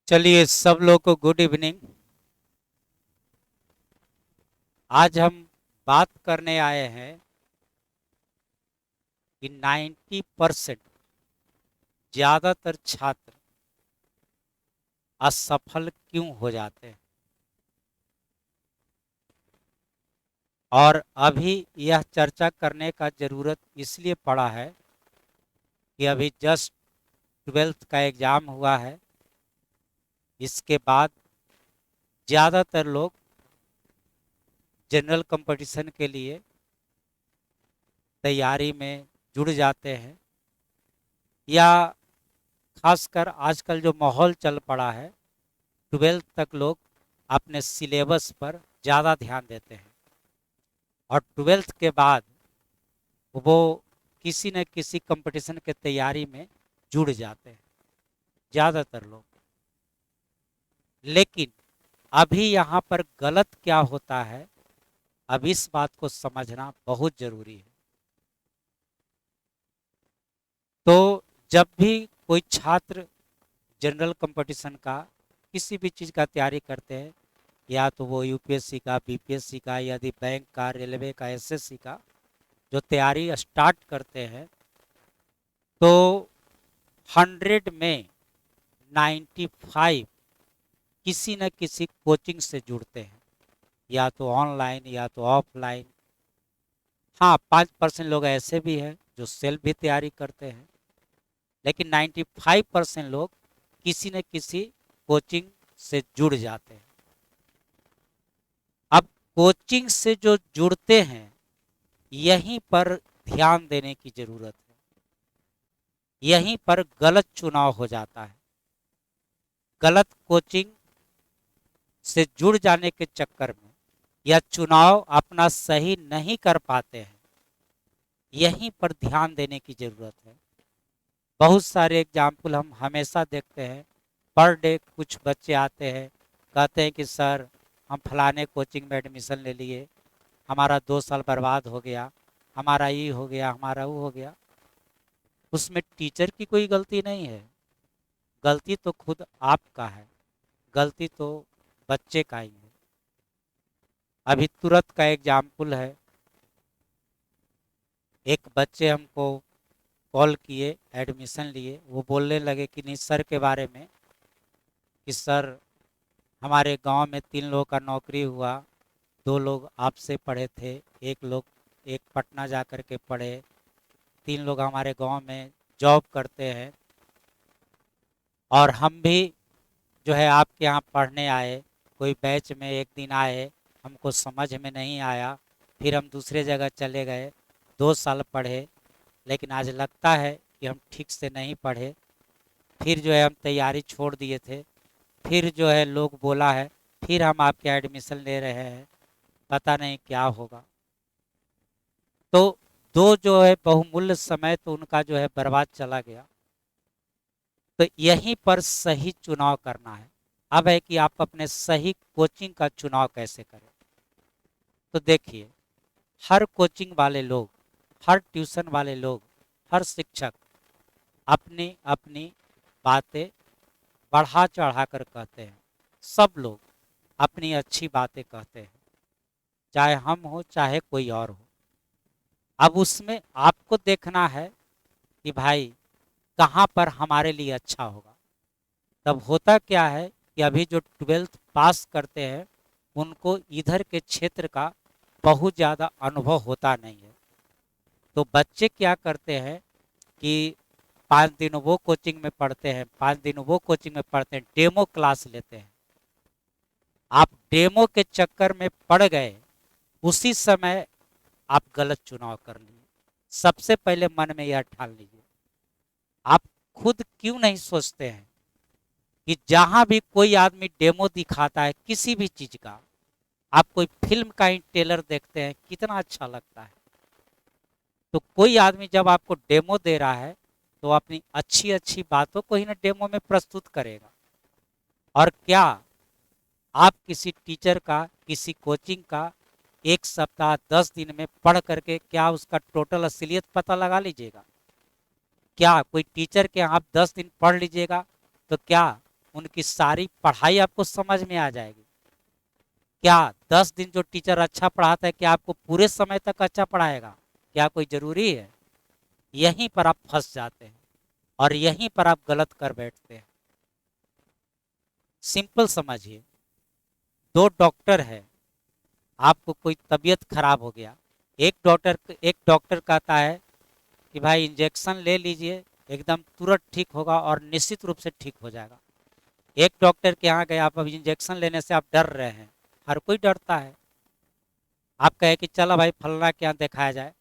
चलिए सब लोग को गुड इवनिंग। आज हम बात करने आए हैं कि 90% ज़्यादातर छात्र असफल क्यों हो जाते हैं। और अभी यह चर्चा करने का ज़रूरत इसलिए पड़ा है कि अभी जस्ट 12th का एग्ज़ाम हुआ है। इसके बाद ज़्यादातर लोग जनरल कंपटीशन के लिए तैयारी में जुड़ जाते हैं, या खासकर आजकल जो माहौल चल पड़ा है 12th तक लोग अपने सिलेबस पर ज़्यादा ध्यान देते हैं और 12th के बाद वो किसी न किसी कंपटीशन के तैयारी में जुड़ जाते हैं ज़्यादातर लोग। लेकिन अभी यहाँ पर गलत क्या होता है, अब इस बात को समझना बहुत ज़रूरी है। तो जब भी कोई छात्र जनरल कंपटीशन का किसी भी चीज़ का तैयारी करते हैं, या तो वो यूपीएससी का, बीपीएससी का, यदि बैंक का, रेलवे का, एसएससी का जो तैयारी स्टार्ट करते हैं, तो 100 में 95 किसी न किसी कोचिंग से जुड़ते हैं, या तो ऑनलाइन या तो ऑफलाइन। हाँ, 5% लोग ऐसे भी हैं जो सेल्फ भी तैयारी करते हैं, लेकिन 95% लोग किसी न किसी कोचिंग से जुड़ जाते हैं। अब कोचिंग से जो जुड़ते हैं, यहीं पर ध्यान देने की जरूरत है। यहीं पर गलत चुनाव हो जाता है। गलत कोचिंग से जुड़ जाने के चक्कर में या चुनाव अपना सही नहीं कर पाते हैं, यहीं पर ध्यान देने की जरूरत है। बहुत सारे एग्जाम्पल हम हमेशा देखते हैं। पर डे कुछ बच्चे आते हैं, कहते हैं कि सर हम फलाने कोचिंग में एडमिशन ले लिए, हमारा 2 साल बर्बाद हो गया, हमारा ये हो गया, हमारा वो हो गया। उसमें टीचर की कोई गलती नहीं है, गलती तो खुद आपका है, गलती तो बच्चे का ही है। अभी तुरंत का एग्जाम्पल है, एक बच्चे हमको कॉल किए, एडमिशन लिए, वो बोलने लगे कि नहीं सर के बारे में कि सर हमारे गांव में 3 लोगों का नौकरी हुआ, 2 लोग आपसे पढ़े थे, एक पटना जा कर के पढ़े, 3 लोग हमारे गांव में जॉब करते हैं, और हम भी जो है आपके यहाँ पढ़ने आए, कोई बैच में एक दिन आए, हमको समझ में नहीं आया, फिर हम दूसरे जगह चले गए, 2 साल पढ़े, लेकिन आज लगता है कि हम ठीक से नहीं पढ़े, फिर जो है हम तैयारी छोड़ दिए थे, फिर जो है लोग बोला है, फिर हम आपके एडमिशन ले रहे हैं, पता नहीं क्या होगा। तो दो जो है बहुमूल्य समय तो उनका जो है बर्बाद चला गया। तो यहीं पर सही चुनाव करना है। अब है कि आप अपने सही कोचिंग का चुनाव कैसे करें। तो देखिए, हर कोचिंग वाले लोग, हर ट्यूशन वाले लोग, हर शिक्षक अपनी अपनी बातें बढ़ा चढ़ा कर कहते हैं। सब लोग अपनी अच्छी बातें कहते हैं, चाहे हम हो चाहे कोई और हो। अब उसमें आपको देखना है कि भाई कहाँ पर हमारे लिए अच्छा होगा। तब होता क्या है कि अभी जो 12th पास करते हैं, उनको इधर के क्षेत्र का बहुत ज़्यादा अनुभव होता नहीं है। तो बच्चे क्या करते हैं कि 5 दिन वो कोचिंग में पढ़ते हैं, 5 दिन वो कोचिंग में पढ़ते हैं, डेमो क्लास लेते हैं। आप डेमो के चक्कर में पड़ गए, उसी समय आप गलत चुनाव कर लिए। सबसे पहले मन में यह ठान लीजिए, आप खुद क्यों नहीं सोचते हैं कि जहां भी कोई आदमी डेमो दिखाता है किसी भी चीज का, आप कोई फिल्म का ही ट्रेलर देखते हैं, कितना अच्छा लगता है। तो कोई आदमी जब आपको डेमो दे रहा है, तो अपनी अच्छी अच्छी बातों को ही ना डेमो में प्रस्तुत करेगा। और क्या आप किसी टीचर का, किसी कोचिंग का 1 सप्ताह 10 दिन में पढ़ करके क्या उसका टोटल असलियत पता लगा लीजिएगा? क्या कोई टीचर के आप 10 दिन पढ़ लीजिएगा तो क्या उनकी सारी पढ़ाई आपको समझ में आ जाएगी। क्या 10 दिन जो टीचर अच्छा पढ़ाता है क्या आपको पूरे समय तक अच्छा पढ़ाएगा? क्या कोई जरूरी है? यहीं पर आप फंस जाते हैं और यहीं पर आप गलत कर बैठते हैं। सिंपल समझिए, दो डॉक्टर है, आपको कोई तबीयत खराब हो गया, एक डॉक्टर कहता है कि भाई इंजेक्शन ले लीजिए, एकदम तुरंत ठीक होगा और निश्चित रूप से ठीक हो जाएगा। एक डॉक्टर के यहाँ गए, आप अभी इंजेक्शन लेने से आप डर रहे हैं, हर कोई डरता है। आप कहे कि चलो भाई फलना के यहाँ दिखाया जाए।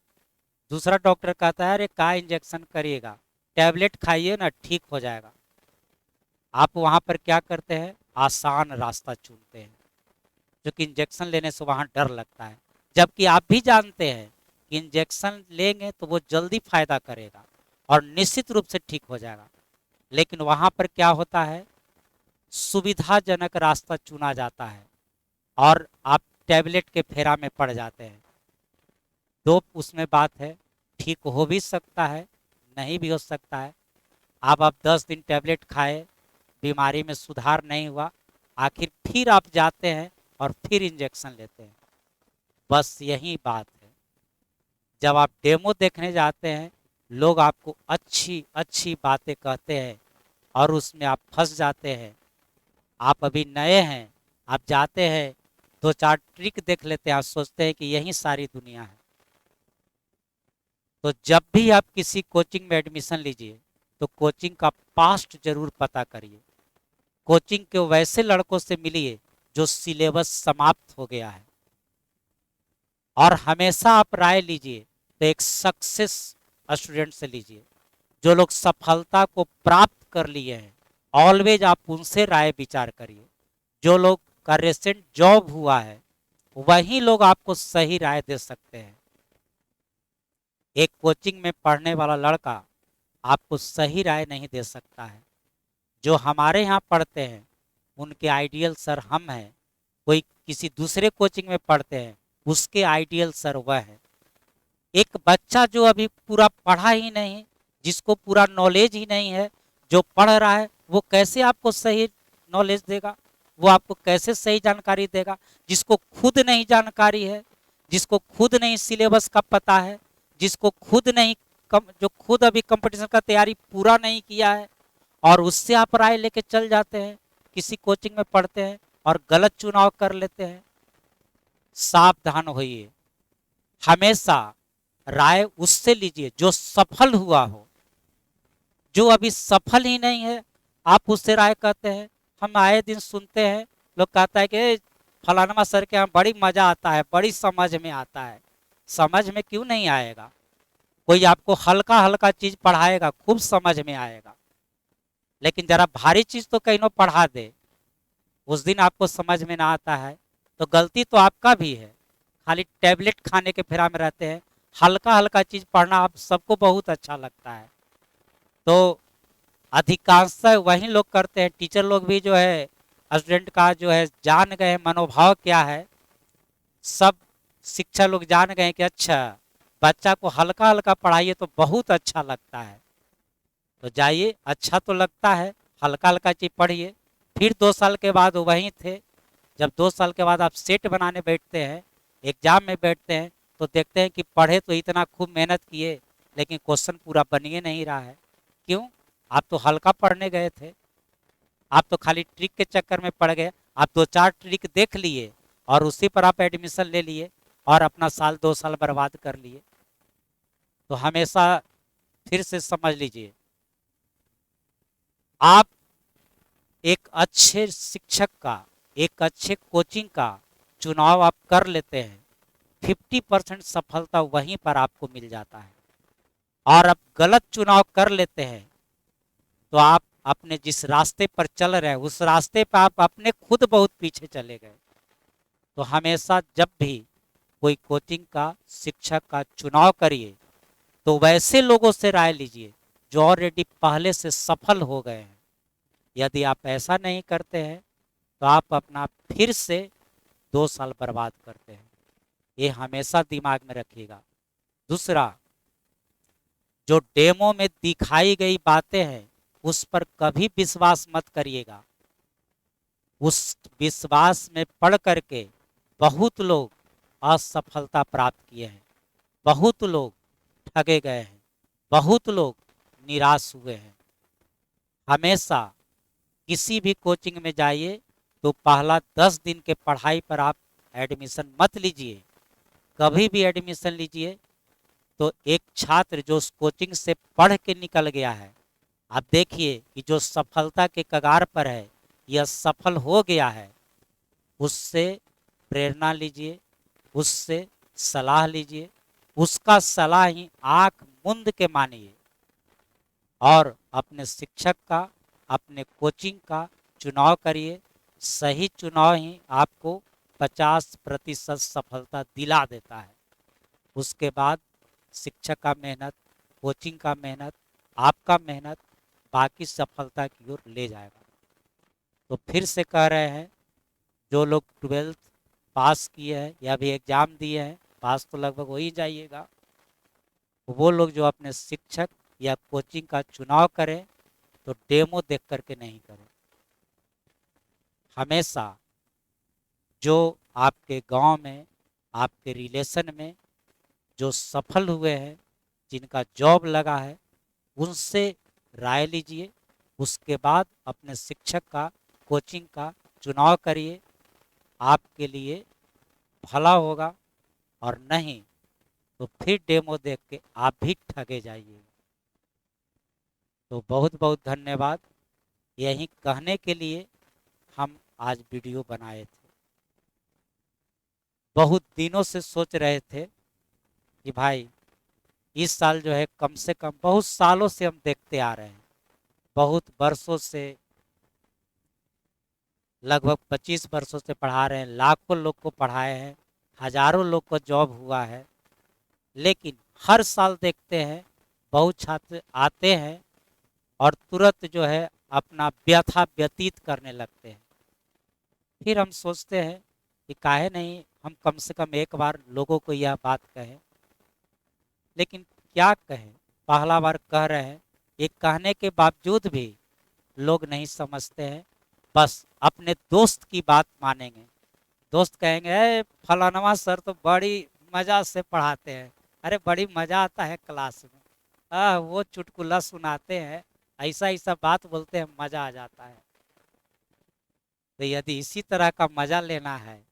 दूसरा डॉक्टर कहता है अरे का इंजेक्शन करिएगा, टैबलेट खाइए ना ठीक हो जाएगा। आप वहाँ पर क्या करते हैं? आसान रास्ता चुनते हैं, जो कि इंजेक्शन लेने से वहाँ डर लगता है, जबकि आप भी जानते हैं कि इंजेक्शन लेंगे तो वो जल्दी फायदा करेगा और निश्चित रूप से ठीक हो जाएगा। लेकिन वहाँ पर क्या होता है? सुविधाजनक रास्ता चुना जाता है और आप टैबलेट के फेरा में पड़ जाते हैं। दो उसमें बात है, ठीक हो भी सकता है, नहीं भी हो सकता है। आप 10 दिन टैबलेट खाए, बीमारी में सुधार नहीं हुआ, आखिर फिर आप जाते हैं और फिर इंजेक्शन लेते हैं। बस यही बात है। जब आप डेमो देखने जाते हैं, लोग आपको अच्छी अच्छी बातें कहते हैं और उसमें आप फंस जाते हैं। आप अभी नए हैं, आप जाते हैं, दो चार ट्रिक देख लेते हैं, आप सोचते हैं कि यही सारी दुनिया है। तो जब भी आप किसी कोचिंग में एडमिशन लीजिए तो कोचिंग का पास्ट जरूर पता करिए। कोचिंग के वैसे लड़कों से मिलिए जो सिलेबस समाप्त हो गया है, और हमेशा आप राय लीजिए तो एक सक्सेस स्टूडेंट से लीजिए, जो लोग सफलता को प्राप्त कर लिए हैं। ऑलवेज आप उनसे राय विचार करिए। जो लोग का रिसेंट जॉब हुआ है वही लोग आपको सही राय दे सकते हैं। एक कोचिंग में पढ़ने वाला लड़का आपको सही राय नहीं दे सकता है। जो हमारे यहाँ पढ़ते हैं उनके आइडियल सर हम हैं, कोई किसी दूसरे कोचिंग में पढ़ते हैं उसके आइडियल सर वह है। एक बच्चा जो अभी पूरा पढ़ा ही नहीं, जिसको पूरा नॉलेज ही नहीं है, जो पढ़ रहा है वो कैसे आपको सही नॉलेज देगा? वो आपको कैसे सही जानकारी देगा? जिसको खुद नहीं जानकारी है, जिसको खुद नहीं सिलेबस का पता है, जिसको खुद नहीं जो खुद अभी कंपटीशन का तैयारी पूरा नहीं किया है, और उससे आप राय लेके चल जाते हैं, किसी कोचिंग में पढ़ते हैं और गलत चुनाव कर लेते हैं। सावधान होइए, हमेशा राय उससे लीजिए जो सफल हुआ हो। जो अभी सफल ही नहीं है आप उससे राय कहते हैं। हम आए दिन सुनते हैं, लोग कहता है कि फलाना सर के यहाँ बड़ी मजा आता है, बड़ी समझ में आता है। समझ में क्यों नहीं आएगा? कोई आपको हल्का हल्का चीज पढ़ाएगा, खूब समझ में आएगा, लेकिन जरा भारी चीज तो कहीं पढ़ा दे, उस दिन आपको समझ में ना आता है तो गलती तो आपका भी है। खाली टैबलेट खाने के फेरा में रहते हैं, हल्का हल्का चीज पढ़ना आप सबको बहुत अच्छा लगता है। तो अधिकांशतः वही लोग करते हैं। टीचर लोग भी जो है स्टूडेंट का जो है जान गए मनोभाव क्या है। सब शिक्षक लोग जान गए कि अच्छा बच्चा को हल्का हल्का पढ़ाइए तो बहुत अच्छा लगता है, तो जाइए, अच्छा तो लगता है, हल्का हल्का चीज पढ़िए। फिर 2 साल के बाद वो वहीं थे। जब 2 साल के बाद आप सेट बनाने बैठते हैं, एग्जाम में बैठते हैं, तो देखते हैं कि पढ़े तो इतना खूब मेहनत किए लेकिन क्वेश्चन पूरा बनिए नहीं रहा है। क्यों? आप तो हल्का पढ़ने गए थे, आप तो खाली ट्रिक के चक्कर में पड़ गए। आप 2 4 ट्रिक देख लिए और उसी पर आप एडमिशन ले लिए और अपना साल 2 साल बर्बाद कर लिए। तो हमेशा फिर से समझ लीजिए, आप एक अच्छे शिक्षक का, एक अच्छे कोचिंग का चुनाव आप कर लेते हैं, 50% सफलता वहीं पर आपको मिल जाता है। और आप गलत चुनाव कर लेते हैं तो आप अपने जिस रास्ते पर चल रहे हैं उस रास्ते पर आप अपने खुद बहुत पीछे चले गए। तो हमेशा जब भी कोई कोचिंग का शिक्षक का चुनाव करिए तो वैसे लोगों से राय लीजिए जो ऑलरेडी पहले से सफल हो गए हैं। यदि आप ऐसा नहीं करते हैं तो आप अपना फिर से 2 साल बर्बाद करते हैं। ये हमेशा दिमाग में रखिएगा। दूसरा, जो डेमो में दिखाई गई बातें हैं उस पर कभी विश्वास मत करिएगा। उस विश्वास में पढ़ करके बहुत लोग असफलता प्राप्त किए हैं, बहुत लोग ठगे गए हैं, बहुत लोग निराश हुए हैं। हमेशा किसी भी कोचिंग में जाइए तो पहला 10 दिन के पढ़ाई पर आप एडमिशन मत लीजिए। कभी भी एडमिशन लीजिए तो एक छात्र जो उस कोचिंग से पढ़ के निकल गया है, आप देखिए कि जो सफलता के कगार पर है, यह सफल हो गया है, उससे प्रेरणा लीजिए, उससे सलाह लीजिए, उसका सलाह ही आंख मूंद के मानिए और अपने शिक्षक का, अपने कोचिंग का चुनाव करिए। सही चुनाव ही आपको 50% सफलता दिला देता है। उसके बाद शिक्षक का मेहनत, कोचिंग का मेहनत, आपका मेहनत बाकी सफलता की ओर ले जाएगा। तो फिर से कह रहे हैं, जो लोग 12th पास किए हैं या भी एग्ज़ाम दिए हैं, पास तो लगभग हो ही जाइएगा, वो लोग जो अपने शिक्षक या कोचिंग का चुनाव करें तो डेमो देख करके नहीं करें। हमेशा जो आपके गांव में, आपके रिलेशन में जो सफल हुए हैं, जिनका जॉब लगा है, उनसे राय लीजिए। उसके बाद अपने शिक्षक का, कोचिंग का चुनाव करिए, आपके लिए भला होगा। और नहीं तो फिर डेमो देख के आप भी ठगे जाइए। तो बहुत बहुत धन्यवाद। यही कहने के लिए हम आज वीडियो बनाए थे। बहुत दिनों से सोच रहे थे कि भाई इस साल जो है कम से कम, बहुत सालों से हम देखते आ रहे हैं, बहुत वर्षों से, लगभग 25 वर्षों से पढ़ा रहे हैं, लाखों लोग को पढ़ाए हैं, हजारों लोग को जॉब हुआ है। लेकिन हर साल देखते हैं बहुत छात्र आते हैं और तुरंत जो है अपना व्यथा व्यतीत करने लगते हैं। फिर हम सोचते हैं कि काहे नहीं हम कम से कम एक बार लोगों को यह बात कहें। लेकिन क्या कहें, पहला बार कह रहे हैं, ये कहने के बावजूद भी लोग नहीं समझते हैं, बस अपने दोस्त की बात मानेंगे। दोस्त कहेंगे, ए फलानवा सर तो बड़ी मजा से पढ़ाते हैं, अरे बड़ी मजा आता है क्लास में, वो चुटकुला सुनाते हैं, ऐसा ऐसा बात बोलते हैं, मजा आ जाता है। तो यदि इसी तरह का मजा लेना है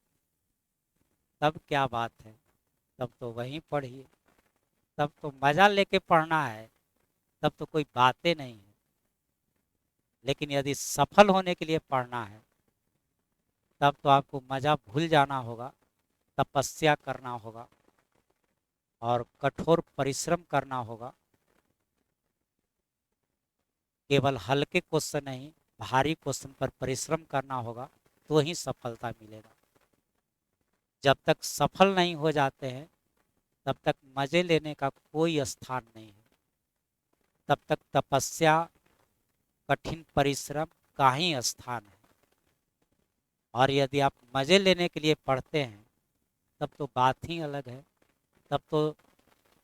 तब क्या बात है, तब तो वहीं पढ़िए, तब तो मजा लेके पढ़ना है, तब तो कोई बातें नहीं है। लेकिन यदि सफल होने के लिए पढ़ना है तब तो आपको मजा भूल जाना होगा, तपस्या करना होगा और कठोर परिश्रम करना होगा। केवल हल्के क्वेश्चन नहीं, भारी क्वेश्चन पर परिश्रम करना होगा, तो ही सफलता मिलेगा। जब तक सफल नहीं हो जाते हैं तब तक मजे लेने का कोई स्थान नहीं है, तब तक तपस्या, कठिन परिश्रम का ही स्थान है। और यदि आप मजे लेने के लिए पढ़ते हैं तब तो बात ही अलग है, तब तो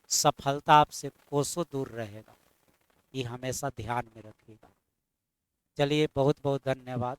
सफलता आपसे कोसों दूर रहेगा। ये हमेशा ध्यान में रखिएगा। चलिए, बहुत बहुत धन्यवाद।